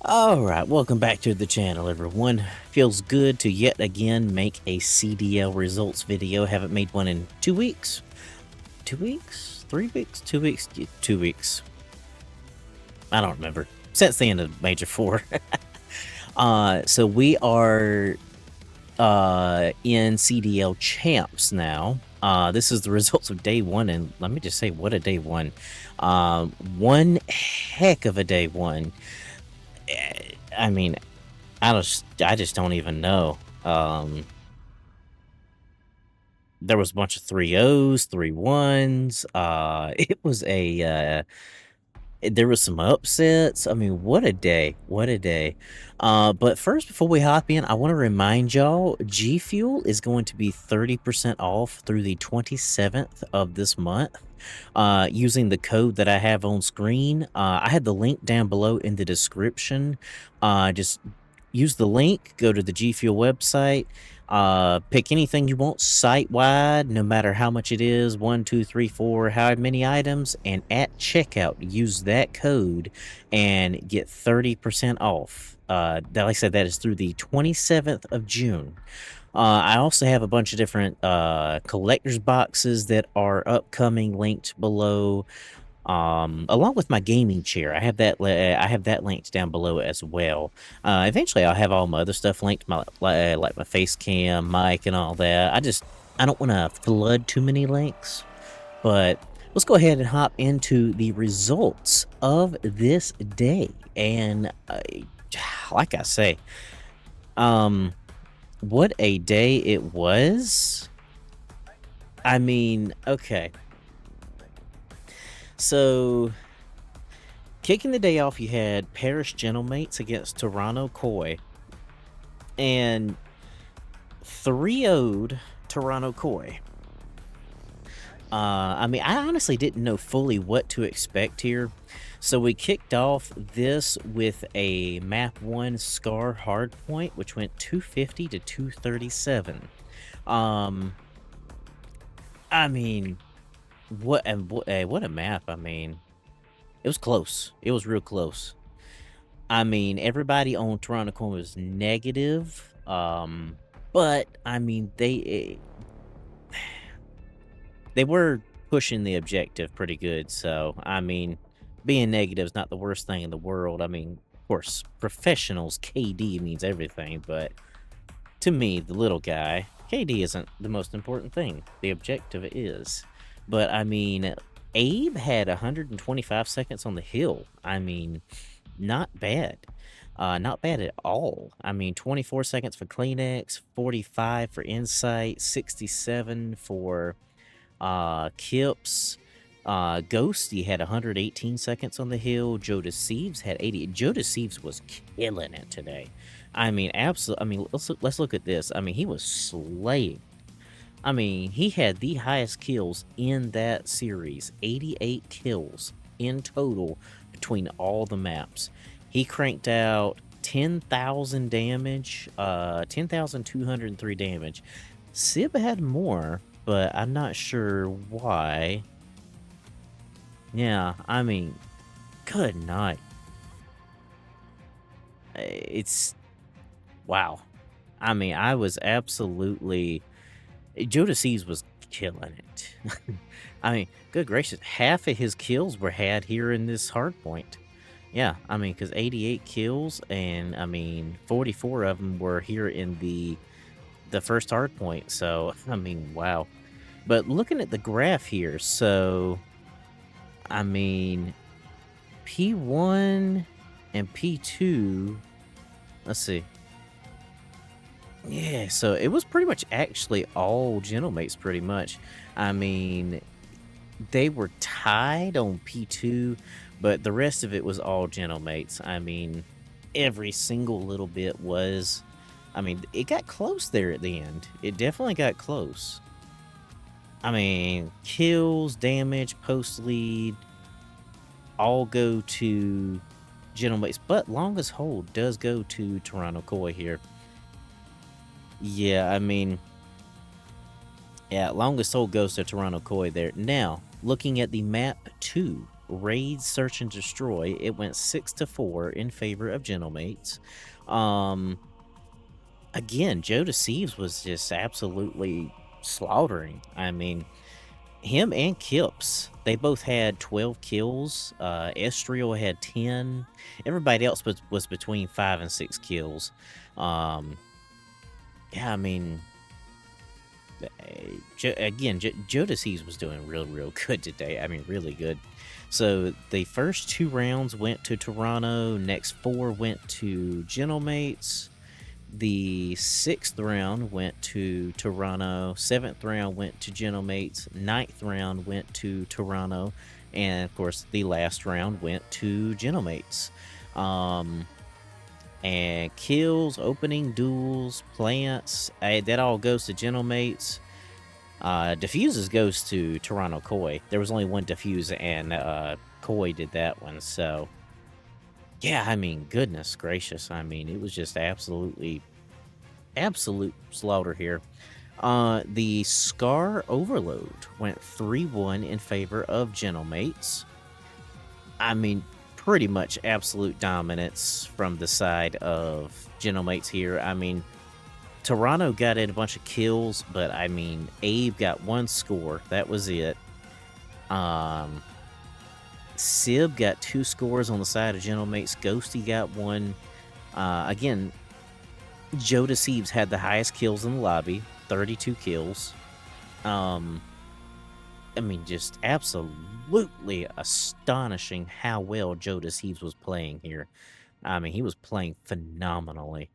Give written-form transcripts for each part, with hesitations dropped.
Alright, welcome back to the channel, everyone. Feels good to yet again make a CDL results video. Haven't made one in 2 weeks. 2 weeks? 3 weeks? 2 weeks? 2 weeks. I don't remember. Since the end of Major 4. So we are in CDL Champs now. This is the results of day 1, and let me just say, what a day 1. One heck of a day 1. I mean, I just don't even know. There was a bunch of 3-0s, 3-1s. It was a there was some upsets. I mean, what a day. What a day. But first, before we hop in, I want to remind y'all, Gfuel is going to be 30% off through the 27th of this month. Using the code that I have on screen. I had the link down below in the description. Just use the link, go to the Gfuel website, pick anything you want site-wide, no matter how much it is, 1, 2, 3, 4, however many items, and at checkout, use that code and get 30% off. Like I said, that is through the 27th of June. I also have a bunch of different collector's boxes that are upcoming, linked below, along with my gaming chair. I have that linked down below as well. Eventually I'll have all my other stuff linked, like my face cam, mic, and all that. I don't want to flood too many links, but let's go ahead and hop into the results of this day. And like I say, what a day it was. I mean, okay. So, kicking the day off, you had Parish Gentlemates against Toronto Koi. And 3-0'd Toronto Koi. I mean, I honestly didn't know fully what to expect here. So we kicked off this with a map 1 Scar hardpoint, which went 250 to 237. I mean, what a map. I mean, it was close. It was real close. I mean, everybody on Toronto Koi was negative. But I mean, they were pushing the objective pretty good. So, I mean, being negative is not the worst thing in the world. I mean, of course, professionals, KD means everything, but to me, the little guy, KD isn't the most important thing. The objective is. But, I mean, Abe had 125 seconds on the hill. I mean, not bad. Not bad at all. I mean, 24 seconds for Kleenex, 45 for Insight, 67 for Kips. Ghost, he had 118 seconds on the hill. Joe Deceives had 80. Joe Deceives was killing it today. I mean, absolutely. I mean, let's look at this. I mean, he was slaying. I mean, he had the highest kills in that series. 88 kills in total between all the maps. He cranked out 10,000 damage, 10,203 damage. Sib had more, but I'm not sure why. Yeah, I mean, good night. It's wow. I mean, I was absolutely. Joe Deceives was killing it. I mean, good gracious, half of his kills were had here in this hardpoint. Yeah, I mean, because 88 kills, and I mean, 44 of them were here in the first hardpoint. So, I mean, wow. But looking at the graph here, so, I mean, P1 and P2, let's see. Yeah, so it was pretty much actually all Gentlemates, pretty much. I mean, they were tied on P2, but the rest of it was all Gentlemates. I mean, every single little bit was. I mean, it got close there at the end. It definitely got close. I mean, kills, damage, post lead, all go to Gentlemates, but longest hold does go to Toronto Koi here. Yeah, I mean, yeah, longest hold goes to Toronto Koi there. Now, looking at the map 2, Raid, Search, and Destroy, it went 6-4 in favor of Gentlemates. Again, Joe Deceives was just absolutely slaughtering. I mean, him and Kips, they both had 12 kills. Estriel had 10. Everybody else was between 5 and 6 kills. Yeah, I mean, Joe Deceives was doing real good today. I mean, really good. So the first 2 rounds went to Toronto. Next 4 went to Gentlemates. The 6th round went to Toronto. 7th round went to Gentlemates. 9th round went to Toronto. And, of course, the last round went to Gentlemates. And kills, opening duels, plants, that all goes to Gentlemates. Diffuses goes to Toronto Koi. There was only one diffuse, and Koi did that one, so... Yeah, I mean, goodness gracious. I mean, it was just absolute slaughter here. The Scar Overload went 3-1 in favor of Gentlemates. I mean, pretty much absolute dominance from the side of Gentlemates here. I mean, Toronto got in a bunch of kills, but I mean, Abe got 1 score. That was it. Sib got 2 scores on the side of Gentlemates. Ghosty got 1. Again, Joe Deceives had the highest kills in the lobby, 32 kills. I mean, just absolutely astonishing how well Joe Deceives was playing here. I mean, he was playing phenomenally.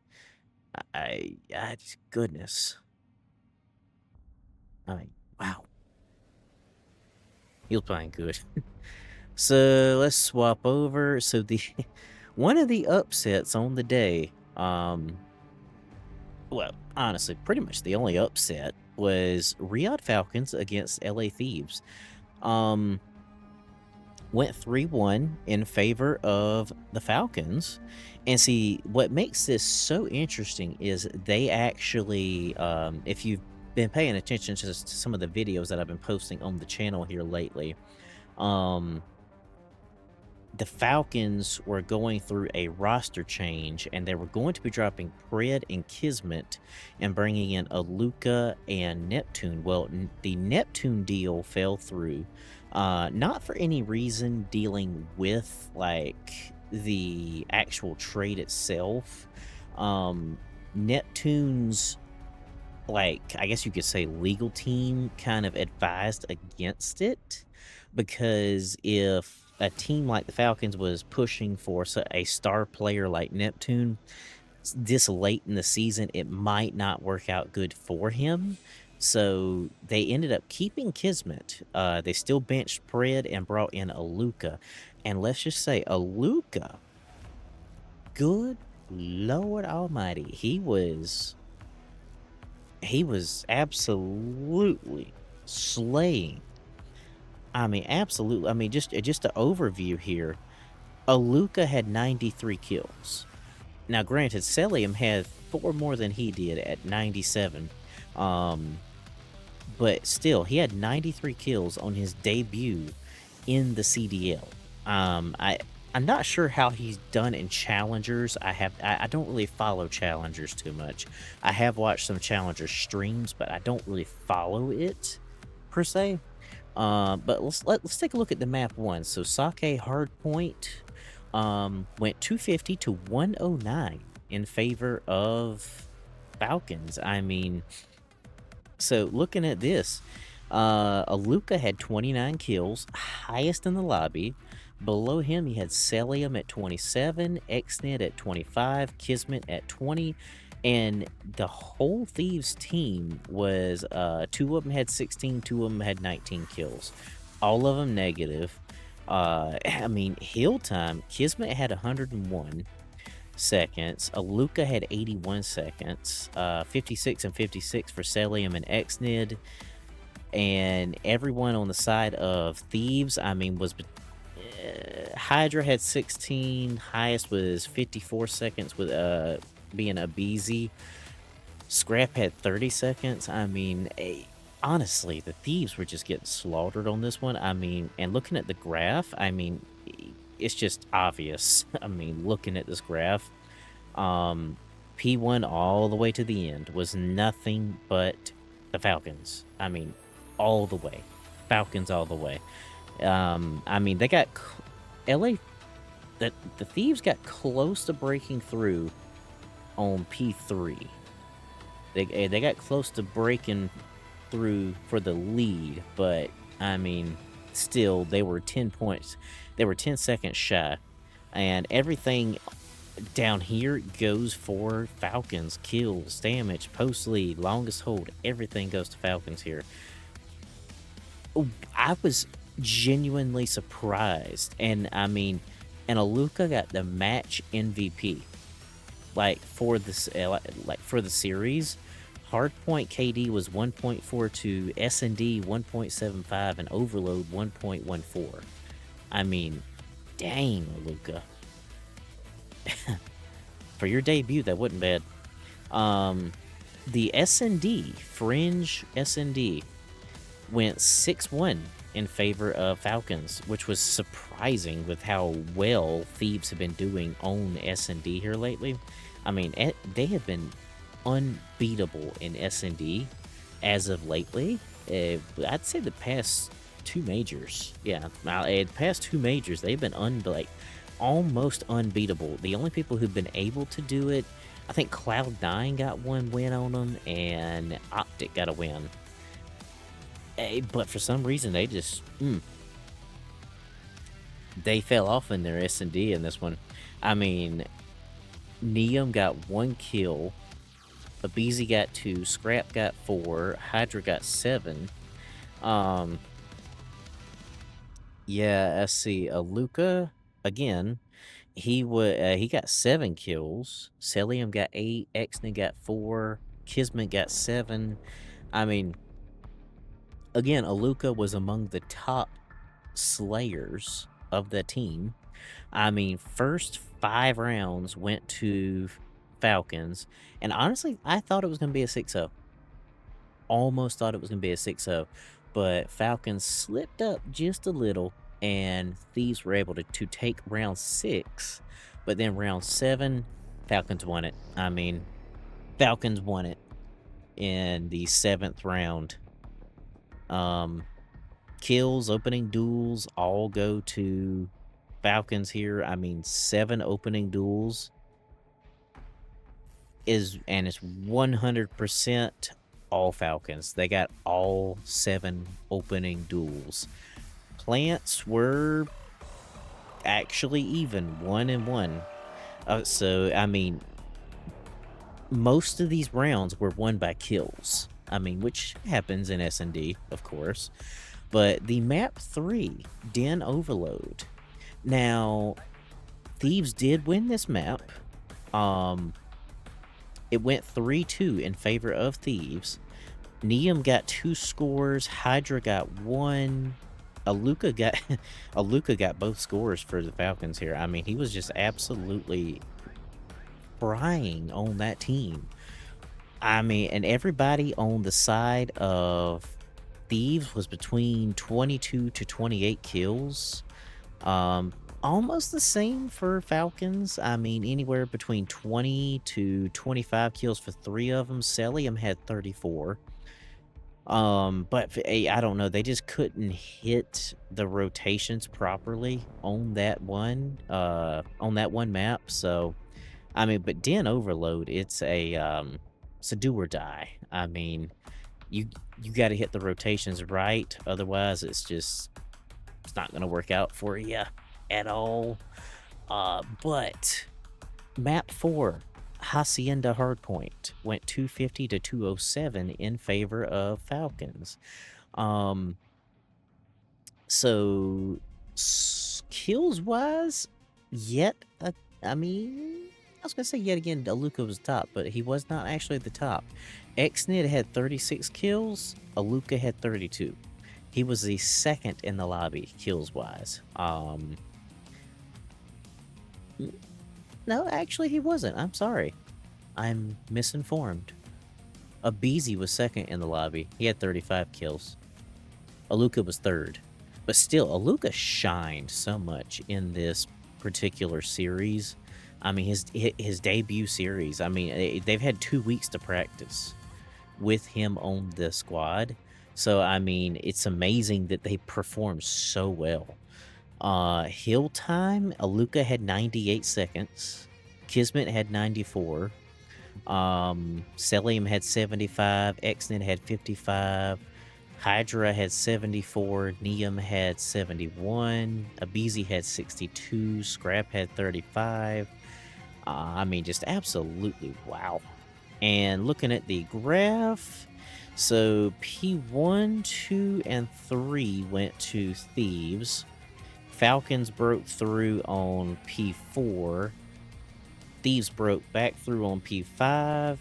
Goodness. I mean, wow. He was playing good. So let's swap over. So the one of the upsets on the day, well, honestly, pretty much the only upset was Riyadh Falcons against LA Thieves. Went 3-1 in favor of the Falcons. And see, what makes this so interesting is they actually, if you've been paying attention to some of the videos that I've been posting on the channel here lately, the Falcons were going through a roster change, and they were going to be dropping Pred and Kismet and bringing in Aluka and Neptune. Well, the Neptune deal fell through, not for any reason dealing with, like, the actual trade itself. Neptune's, like, I guess you could say legal team kind of advised against it, because if a team like the Falcons was pushing for a star player like Neptune this late in the season, it might not work out good for him. So they ended up keeping Kismet. They still benched Pred and brought in Aluka. And let's just say Aluka, good Lord Almighty, he was absolutely slaying. I mean, absolutely. I mean, just an overview here. Aluka had 93 kills. Now, granted, Celium had 4 more than he did at 97. But still, he had 93 kills on his debut in the CDL. I'm not sure how he's done in Challengers. I don't really follow Challengers too much. I have watched some Challengers streams, but I don't really follow it per se. But let's take a look at the map 1. So Sake Hardpoint went 250 to 109 in favor of Falcons. I mean, so looking at this, Aluka had 29 kills, highest in the lobby. Below him, he had Celium at 27, Xnet at 25, Kismet at 20, and the whole Thieves team was, 2 of them had 16, 2 of them had 19 kills. All of them negative. I mean, heal time, Kismet had 101 seconds. Aluka had 81 seconds. 56 and 56 for Celium and Xnid. And everyone on the side of Thieves, I mean, was... Hydra had 16. Highest was 54 seconds with being a BZ. Scrap had 30 seconds. I mean, honestly, the Thieves were just getting slaughtered on this one. I mean, and looking at the graph, I mean, it's just obvious. I mean, looking at this graph, um, P1 all the way to the end was nothing but the Falcons. I mean, all the way. Falcons all the way. I mean, they got LA. The Thieves got close to breaking through on P3. They got close to breaking through for the lead, but I mean, still they were 10 points. They were 10 seconds shy, and everything down here goes for Falcons. Kills, damage, post lead, longest hold. Everything goes to Falcons here. I was genuinely surprised, and I mean, and Aluka got the match MVP, like for this, like for the series. Hardpoint KD was 1.42, S&D 1.75, and Overload 1.14. I mean, dang, Aluka. For your debut, that wasn't bad. The S&D, Fringe S&D, went 6-1 in favor of Falcons, which was surprising with how well Thieves have been doing on S&D here lately. I mean, they have been unbeatable in S&D as of lately. I'd say the past two majors. Yeah, the past two majors, they've been almost unbeatable. The only people who've been able to do it, I think Cloud9 got one win on them, and Optic got a win. But for some reason, they just they fell off in their S&D in this one. I mean, Neum got 1 kill, Abizi got 2, Scrap got 4, Hydra got 7. Yeah, let's see. Aluka again. He got 7 kills. Celium got 8. Xmen got 4. Kismet got 7. I mean, again, Aluka was among the top slayers of the team. I mean, first 5 rounds went to Falcons, and honestly, I thought it was going to be a 6-0. Almost thought it was going to be a 6-0, but Falcons slipped up just a little, and Thieves were able to take round 6, but then round 7, Falcons won it. I mean, Falcons won it in the 7th round. Kills, opening duels, all go to Falcons here. I mean, 7 opening duels it's 100% all Falcons. They got all 7 opening duels. Plants were actually even 1-1. So I mean, most of these rounds were won by kills. I mean, which happens in S&D, of course. But the map 3, Den Overload. Now, Thieves did win this map. It went 3-2 in favor of Thieves. Neum got 2 scores. Hydra got 1. Aluka got both scores for the Falcons here. I mean, he was just absolutely frying on that team. I mean, and everybody on the side of Thieves was between 22 to 28 kills. Almost the same for Falcons. I mean, anywhere between 20 to 25 kills for 3 of them. Celium had 34. But I don't know. They just couldn't hit the rotations properly on that one map. So, I mean, but Den Overload, it's a do or die. I mean, you got to hit the rotations right, otherwise it's not gonna work out for you at all. But map 4, Hacienda Hardpoint, went 250 to 207 in favor of Falcons. So kills wise, I mean, I was gonna say yet again, Aluka was top, but he was not actually at the top. Xnid had 36 kills. Aluka had 32. He was the second in the lobby kills wise. No, actually he wasn't. I'm sorry. I'm misinformed. Abizi was second in the lobby. He had 35 kills. Aluka was third. But still, Aluka shined so much in this particular series. I mean, his debut series, I mean, they've had 2 weeks to practice with him on the squad. So, I mean, it's amazing that they performed so well. Hill time, Aluka had 98 seconds. Kismet had 94. Celium had 75. Xmen had 55. Hydra had 74. Neum had 71. Abizi had 62. Scrap had 35. I mean, just absolutely wow. And looking at the graph, so P1, 2, and 3 went to Thieves. Falcons broke through on P4. Thieves broke back through on P5.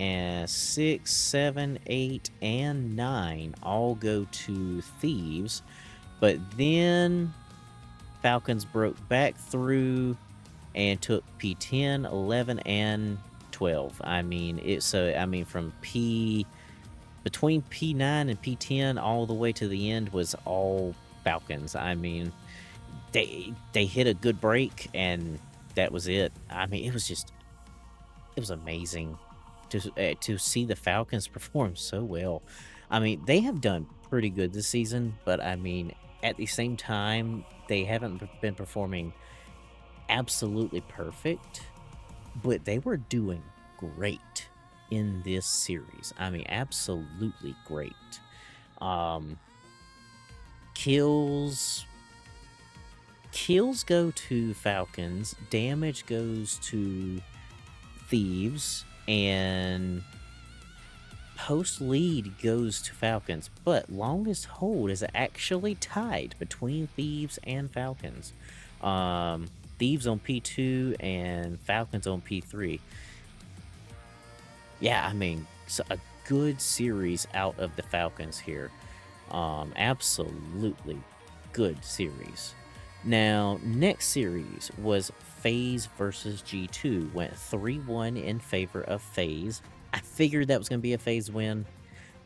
And 6, 7, 8, and 9 all go to Thieves. But then Falcons broke back through and took P10, 11, and 12. I mean, from between P9 and P10 all the way to the end was all Falcons. I mean, they hit a good break and that was it. I mean, it was amazing to see the Falcons perform so well. I mean, they have done pretty good this season, but I mean, at the same time, they haven't been performing absolutely perfect, but they were doing great in this series. I mean, absolutely great. Kills go to Falcons, damage goes to Thieves, and post lead goes to Falcons, but longest hold is actually tied between Thieves and Falcons. Thieves on P2 and Falcons on P3. Yeah, I mean, so a good series out of the Falcons here. Absolutely good series. Now, next series was FaZe versus G2. Went 3-1 in favor of FaZe. I figured that was going to be a FaZe win.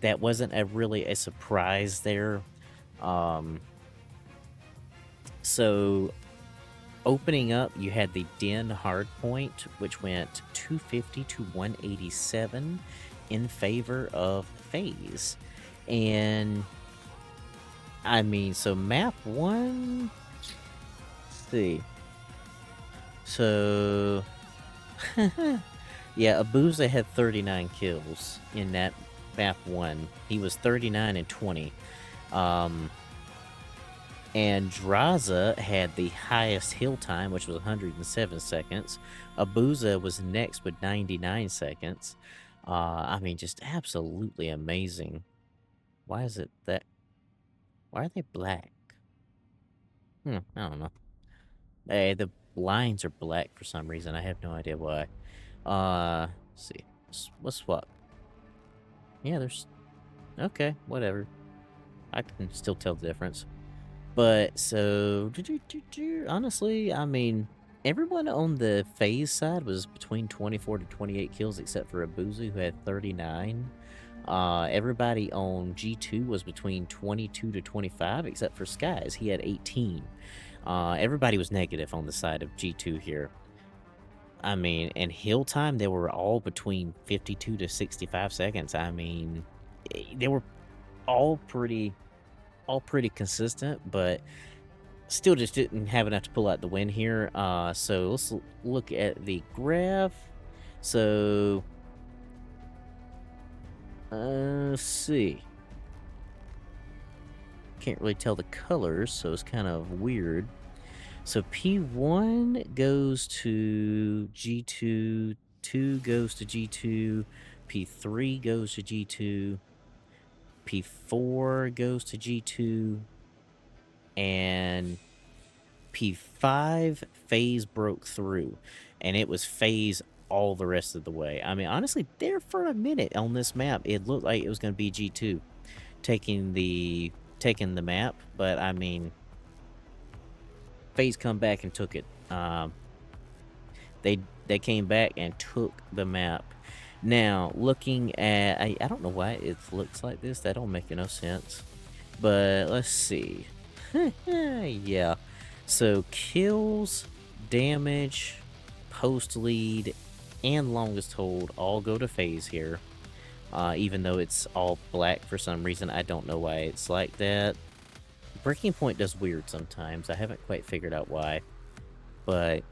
That wasn't really a surprise there. So, opening up, you had the Den Hardpoint, which went 250 to 187 in favor of FaZe. And, I mean, so map 1... see. So, yeah, Abuza had 39 kills in that map 1. He was 39 and 20. And Draza had the highest hill time, which was 107 seconds. Abuza was next with 99 seconds. I mean, just absolutely amazing. Why is it that... why are they black? I don't know. Hey, the lines are black for some reason. I have no idea why. Let's see. Let's swap. Yeah, there's... okay, whatever. I can still tell the difference. But, so... honestly, I mean... everyone on the FaZe side was between 24 to 28 kills except for Abuzu, who had 39. Everybody on G2 was between 22 to 25 except for Skies. He had 18. Everybody was negative on the side of G2 here. I mean, and hill time, they were all between 52 to 65 seconds. I mean, they were all pretty consistent, but still just didn't have enough to pull out the win here. So let's look at the graph. So, let's see. Can't really tell the colors, so it's kind of weird. So P1 goes to G2, 2 goes to G2, P3 goes to G2, P4 goes to G2, and P5, FaZe broke through, and it was FaZe all the rest of the way. I mean, honestly, there for a minute on this map, it looked like it was going to be G2 taking the map, but I mean, FaZe come back and took it. They came back and took the map, Now, looking at... I don't know why it looks like this. That don't make no sense. But let's see. Yeah. So, kills, damage, post lead, and longest hold all go to phase here. Even though it's all black for some reason. I don't know why it's like that. Breaking Point does weird sometimes. I haven't quite figured out why. But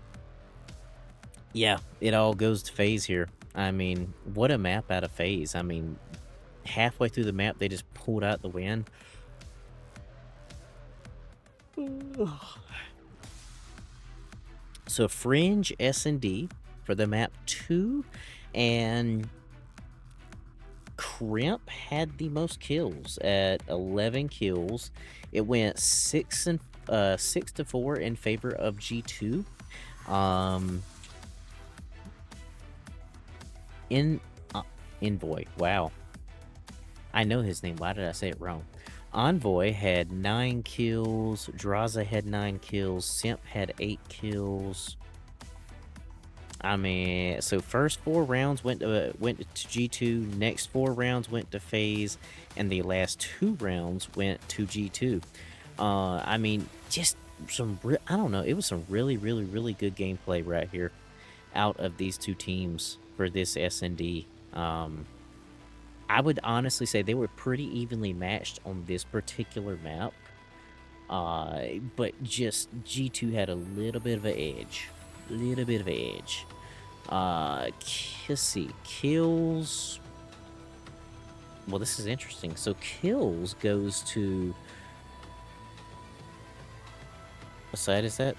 yeah, it all goes to phase here. I mean, what a map out of phase. I mean, halfway through the map, they just pulled out the win. So Fringe, S&D for the map 2, and Crimp had the most kills at 11 kills. It went 6 to 4 in favor of G2. Envoy. Wow. I know his name. Why did I say it wrong? Envoy had 9 kills. Draza had 9 kills. Simp had 8 kills. I mean, so first 4 rounds went to G2. Next 4 rounds went to phase, and the last 2 rounds went to G2. I mean, just some I don't know. It was some really, really, really good gameplay right here out of these two teams for this S&D. I would honestly say they were pretty evenly matched on this particular map. But just G2 had a little bit of an edge. Let's see. Kills. Well, this is interesting. So kills goes to... What side is that?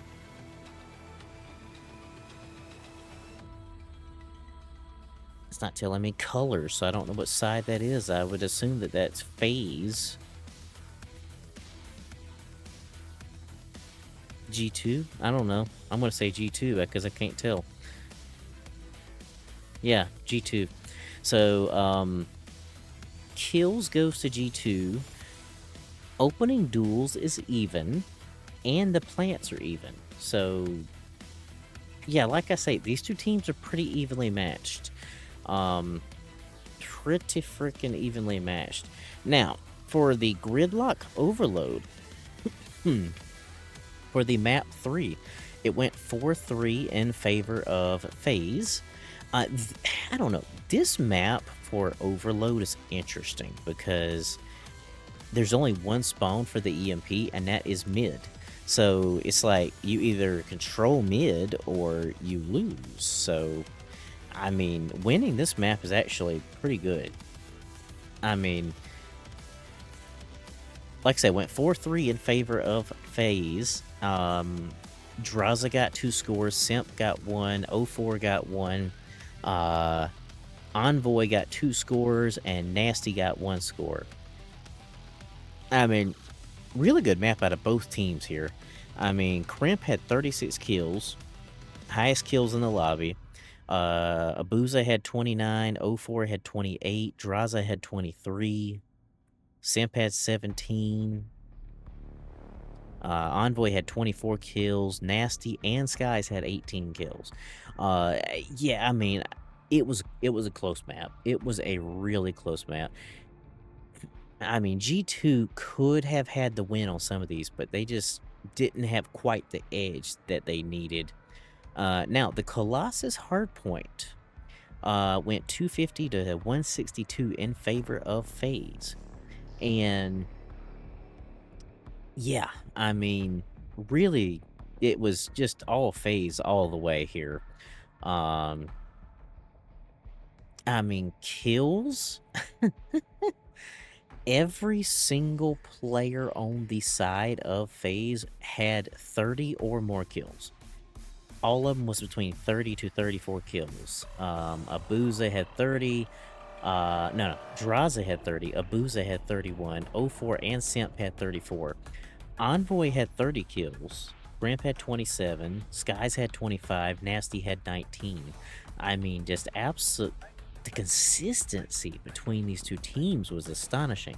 It's not telling me colors, so I don't know what side that is. I would assume that that's phase. G2? I don't know. I'm going to say G2 because I can't tell. Yeah, G2. So, kills goes to G2. Opening duels is even. And the plants are even. So, yeah, like I say, these two teams are pretty evenly matched. Pretty freaking evenly matched. Now, for the Gridlock Overload, for the map 3, it went 4-3 in favor of phase. I don't know. This map for Overload is interesting because there's only one spawn for the EMP, and that is mid. So it's like you either control mid or you lose. So, I mean, winning this map is actually pretty good. I mean, like I said, went 4-3 in favor of phase. Draza got 2 scores, Simp got 1, 04 got 1, Envoy got 2 scores, and Nasty got 1 score. I mean, really good map out of both teams here. I mean, Crimp had 36 kills, highest kills in the lobby. Abuza had 29, 04 had 28, Draza had 23, Simp had 17, Envoy had 24 kills, Nasty and Skies had 18 kills. Yeah, I mean, it was a close map. It was a really close map. I mean, G2 could have had the win on some of these, but they just didn't have quite the edge that they needed. Now, the Colossus Hardpoint went 250 to 162 in favor of phase. And yeah, I mean, really, it was just all phase all the way here. I mean, kills. Every single player on the side of phase had 30 or more kills. All of them was between 30 to 34 kills. Abuza had 30. Draza had 30. Abuza had 31. 04 and Simp had 34. Envoy had 30 kills. Gramp had 27. Skies had 25. Nasty had 19. I mean, just absolute... The consistency between these two teams was astonishing.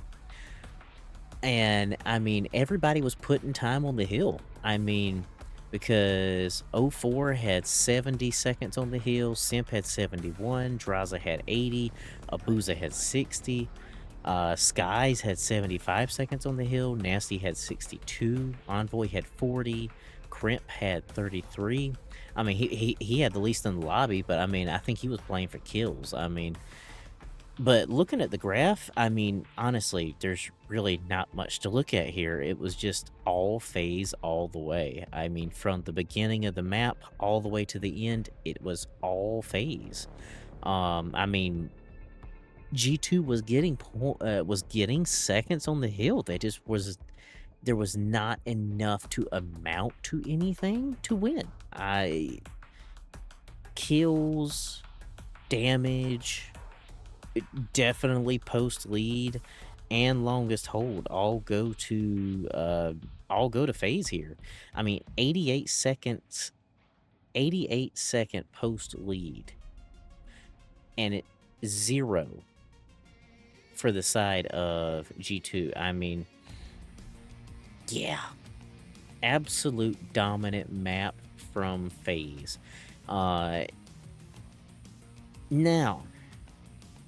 And, I mean, everybody was putting time on the hill. I mean, because 04 had 70 seconds on the hill, Simp had 71, Draza had 80, Abuza had 60, Skies had 75 seconds on the hill, Nasty had 62, Envoy had 40, Crimp had 33. I mean, he had the least in the lobby, but I mean, I think he was playing for kills. I mean, but looking at the graph, I mean, honestly, there's really not much to look at here. It was just all phase all the way. I mean, from the beginning of the map all the way to the end, it was all phase. I mean, G2 was getting seconds on the hill. There was not enough to amount to anything to win. Kills, damage, definitely post lead, and longest hold all go to phase here. I mean, 88 seconds, 88-second post lead, and it 0 for the side of G2. I mean, yeah, absolute dominant map from phase. Now,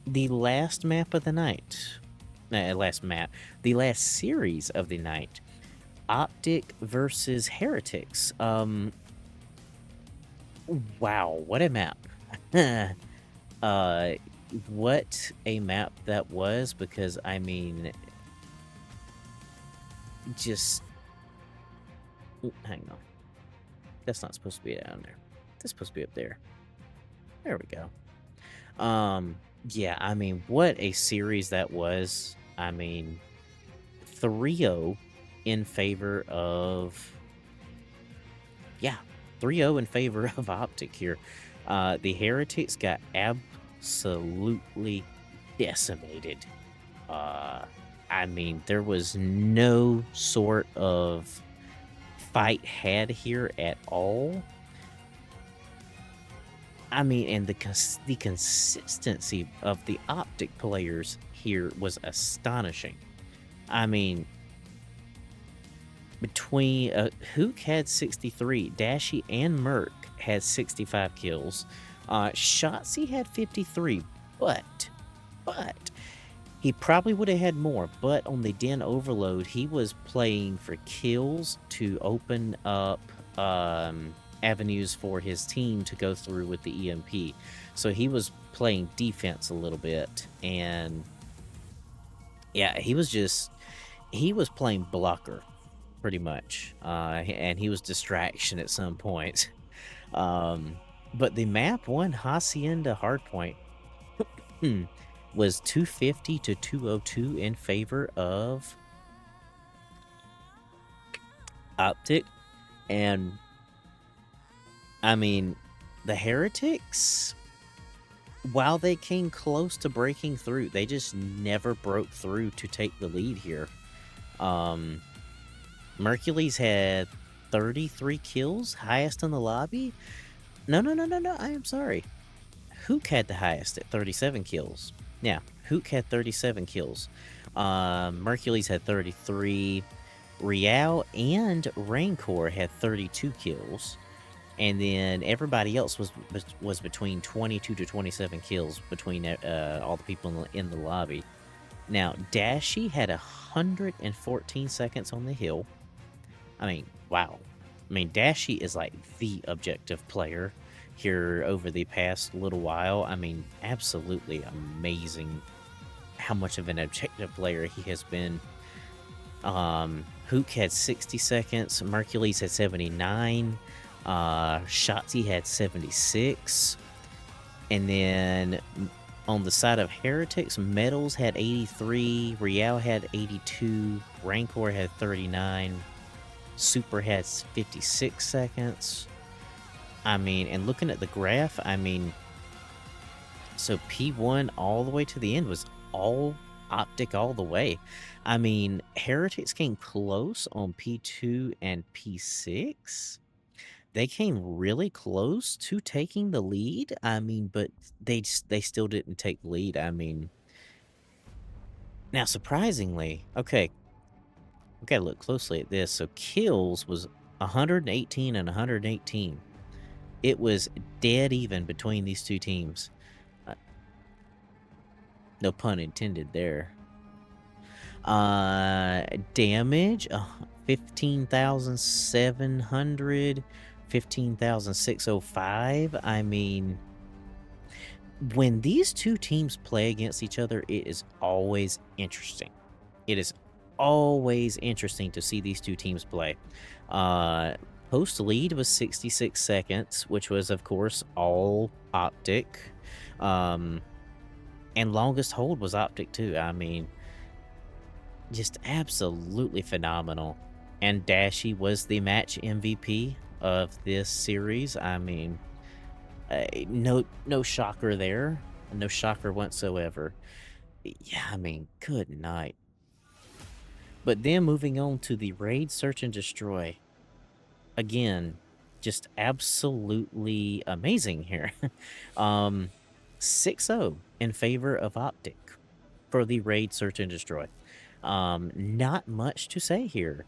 the last map of the night, the last series of the night, Optic versus Heretics. Wow, what a map. What a map that was, because I mean, just hang on. That's not supposed to be down there. That's supposed to be up there. There we go. Yeah, I mean, what a series that was. I mean, 3-0 in favor of... Yeah, 3-0 in favor of Optic here. The Heretics got absolutely decimated. I mean, there was no sort of fight had here at all. I mean, and the consistency of the Optic players here was astonishing. I mean, between Hook had 63, Dashy and Merc had 65 kills. Shotzi had 53, but he probably would have had more. But on the Den Overload, he was playing for kills to open up avenues for his team to go through with the EMP. So he was playing defense a little bit, and yeah, he was playing blocker pretty much, and he was distraction at some point. But the map one, Hacienda Hardpoint, was 250 to 202 in favor of Optic. And I mean, the Heretics, while they came close to breaking through, they just never broke through to take the lead here. Mercules had 33 kills, highest in the lobby. No, I am sorry. Hook had the highest at 37 kills. Yeah, Hook had 37 kills. Mercules had 33. Real and Rancor had 32 kills. And then everybody else was between 22 to 27 kills between all the people in the lobby. Now, Dashy had 114 seconds on the hill. I mean, wow. I mean, Dashy is like the objective player here over the past little while. I mean, absolutely amazing how much of an objective player he has been. Hook had 60 seconds. Mercules had 79. Shotzi had 76. And then on the side of Heretics, Metals had 83. Real had 82. Rancor had 39. Super had 56 seconds. I mean, and looking at the graph, I mean, so P1 all the way to the end was all Optic all the way. I mean, Heretics came close on P2 and P6. They came really close to taking the lead. I mean, but they still didn't take the lead. I mean, now surprisingly, okay, we gotta look closely at this. So kills was 118 and 118. It was dead even between these two teams. No pun intended there. Damage, 15,700, 15,605. I mean, when these two teams play against each other, it is always interesting. It is always interesting to see these two teams play. Post lead was 66 seconds, which was, of course, all Optic. And longest hold was Optic, too. I mean, just absolutely phenomenal. And Dashi was the match MVP of this series. I mean, no shocker there. No shocker whatsoever. Yeah, I mean, good night. But then moving on to the Raid, Search, and Destroy. Again, just absolutely amazing here. 6-0 in favor of Optic for the Raid, Search, and Destroy. Not much to say here.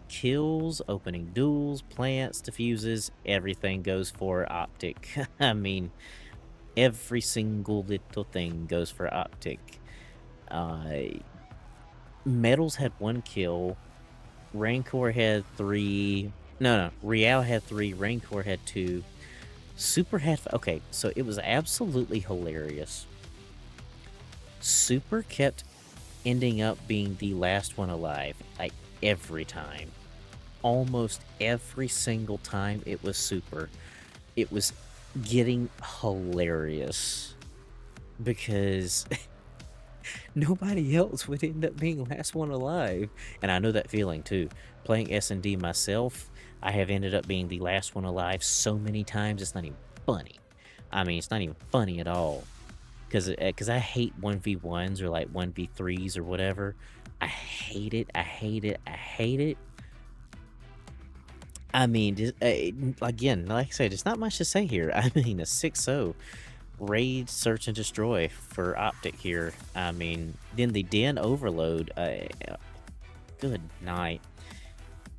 Kills, opening duels, plants, diffuses, everything goes for Optic. I mean, every single little thing goes for Optic. Metals had 1 kill. Rancor had 3. No, Real had 3. Rancor had 2. Super had... Okay, so it was absolutely hilarious. Super kept ending up being the last one alive, like, every time. Almost every single time it was Super. It was getting hilarious. Because... nobody else would end up being last one alive. And I know that feeling too. Playing S&D myself, I have ended up being the last one alive so many times, it's not even funny. I mean, it's not even funny at all. Because I hate 1v1s or like 1v3s or whatever. I hate it. I hate it. I hate it. I mean, again, like I said, it's not much to say here. I mean, a 6-0. Raid, Search, and Destroy for Optic here. I mean, then the Den Overload. Good night.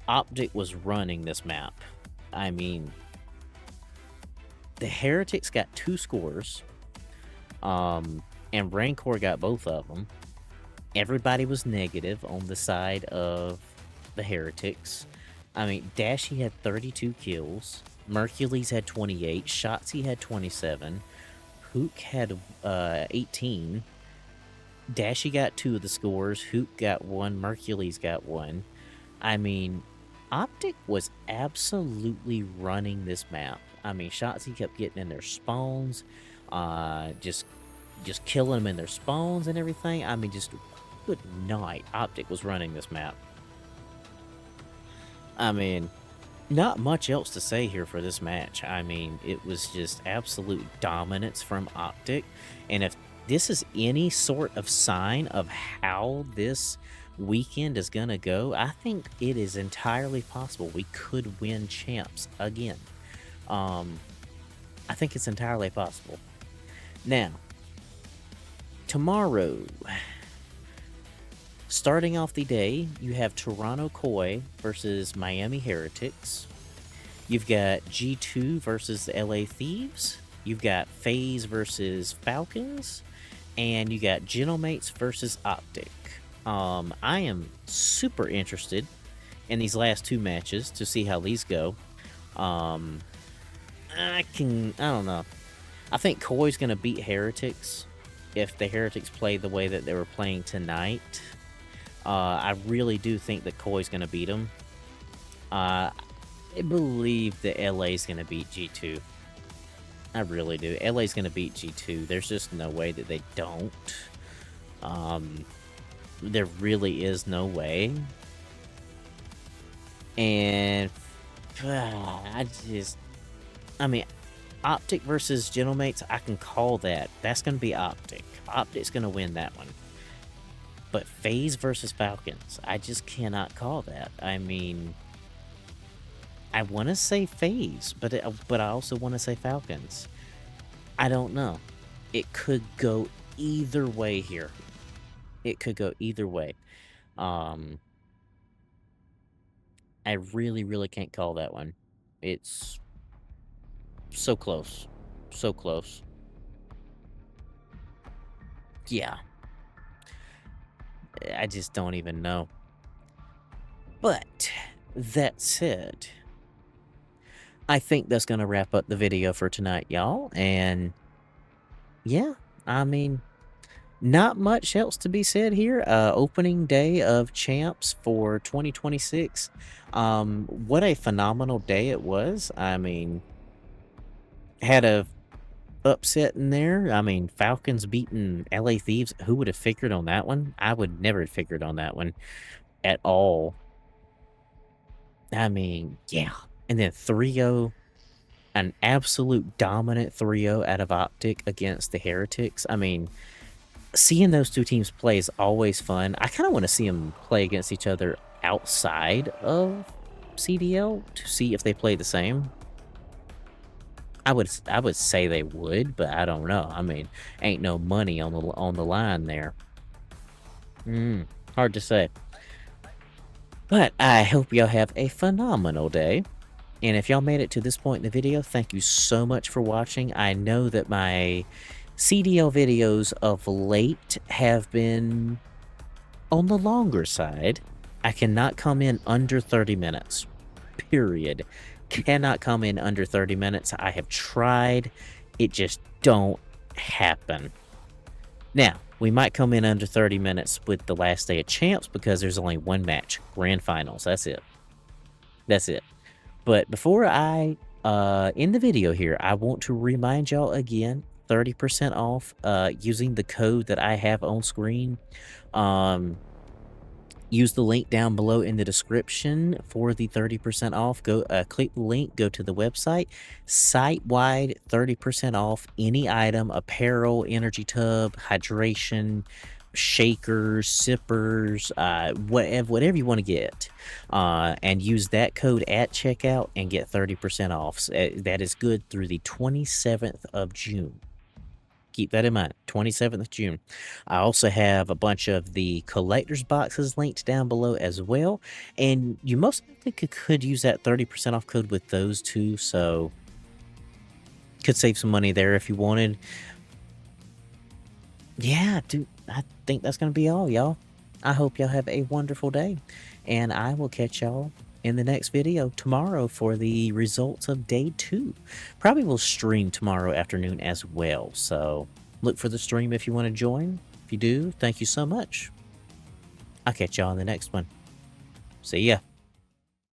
Optic was running this map. I mean, the Heretics got 2 scores. And Rancor got both of them. Everybody was negative on the side of the Heretics. I mean, Dashi had 32 kills. Mercules had 28. Shotzi had 27. Hook had 18. Dashi got 2 of the scores. Hook got 1. Mercules got 1. I mean, Optic was absolutely running this map. I mean, Shotzi kept getting in their spawns, just killing them in their spawns and everything. I mean, just good night. Optic was running this map. I mean, not much else to say here for this match. I mean, it was just absolute dominance from Optic. And if this is any sort of sign of how this weekend is going to go, I think it is entirely possible we could win champs again. I think it's entirely possible. Now, tomorrow, starting off the day, you have Toronto Koi versus Miami Heretics. You've got G2 versus the LA Thieves. You've got FaZe versus Falcons. And you got Gentlemates versus Optic. I am super interested in these last 2 matches to see how these go. I don't know. I think Koi's going to beat Heretics if the Heretics play the way that they were playing tonight. I really do think that Koi's going to beat them. I believe that LA's going to beat G2. I really do. LA's going to beat G2. There's just no way that they don't. There really is no way. And I mean, Optic versus Gentlemates, I can call that. That's going to be Optic. Optic's going to win that one. But FaZe versus Falcons, I just cannot call that. I mean, I want to say FaZe, but I also want to say Falcons. I don't know. It could go either way here. It could go either way. I really, really can't call that one. It's so close. So close. Yeah. I just don't even know. But that said, I think that's gonna wrap up the video for tonight, y'all. And yeah, I mean, not much else to be said here. Opening day of champs for 2026. What a phenomenal day it was. I mean, had a upset in there. I mean, Falcons beating LA Thieves. Who would have figured on that one? I would never have figured on that one at all. I mean, yeah. And then 3-0, an absolute dominant 3-0 out of Optic against the Heretics. I mean, seeing those two teams play is always fun. I kind of want to see them play against each other outside of CDL to see if they play the same. I would say they would, but I don't know. I mean, ain't no money on the line there. Hard to say. But I hope y'all have a phenomenal day. And if y'all made it to this point in the video, thank you so much for watching. I know that my CDL videos of late have been on the longer side. I cannot come in under 30 minutes. Period. Cannot come in under 30 minutes. I have tried. It just don't happen. Now, we might come in under 30 minutes with the last day of champs because there's only one match. Grand finals. That's it. That's it. But before I end the video here, I want to remind y'all again, 30% off using the code that I have on screen. Use the link down below in the description for the 30% off. Go click the link, go to the website. Site-wide 30% off any item, apparel, energy tub, hydration, shakers, sippers, whatever you want to get. And use that code at checkout and get 30% off. That is good through the 27th of June. Keep that in mind, 27th of June. I also have a bunch of the collector's boxes linked down below as well. And you most likely could use that 30% off code with those too. So could save some money there if you wanted. Yeah, dude, I think that's going to be all, y'all. I hope y'all have a wonderful day. And I will catch y'all in the next video tomorrow for the results of day 2. Probably will stream tomorrow afternoon as well, so look for the stream if you want to join. If you do, thank you so much. I'll catch y'all in the next one. See ya.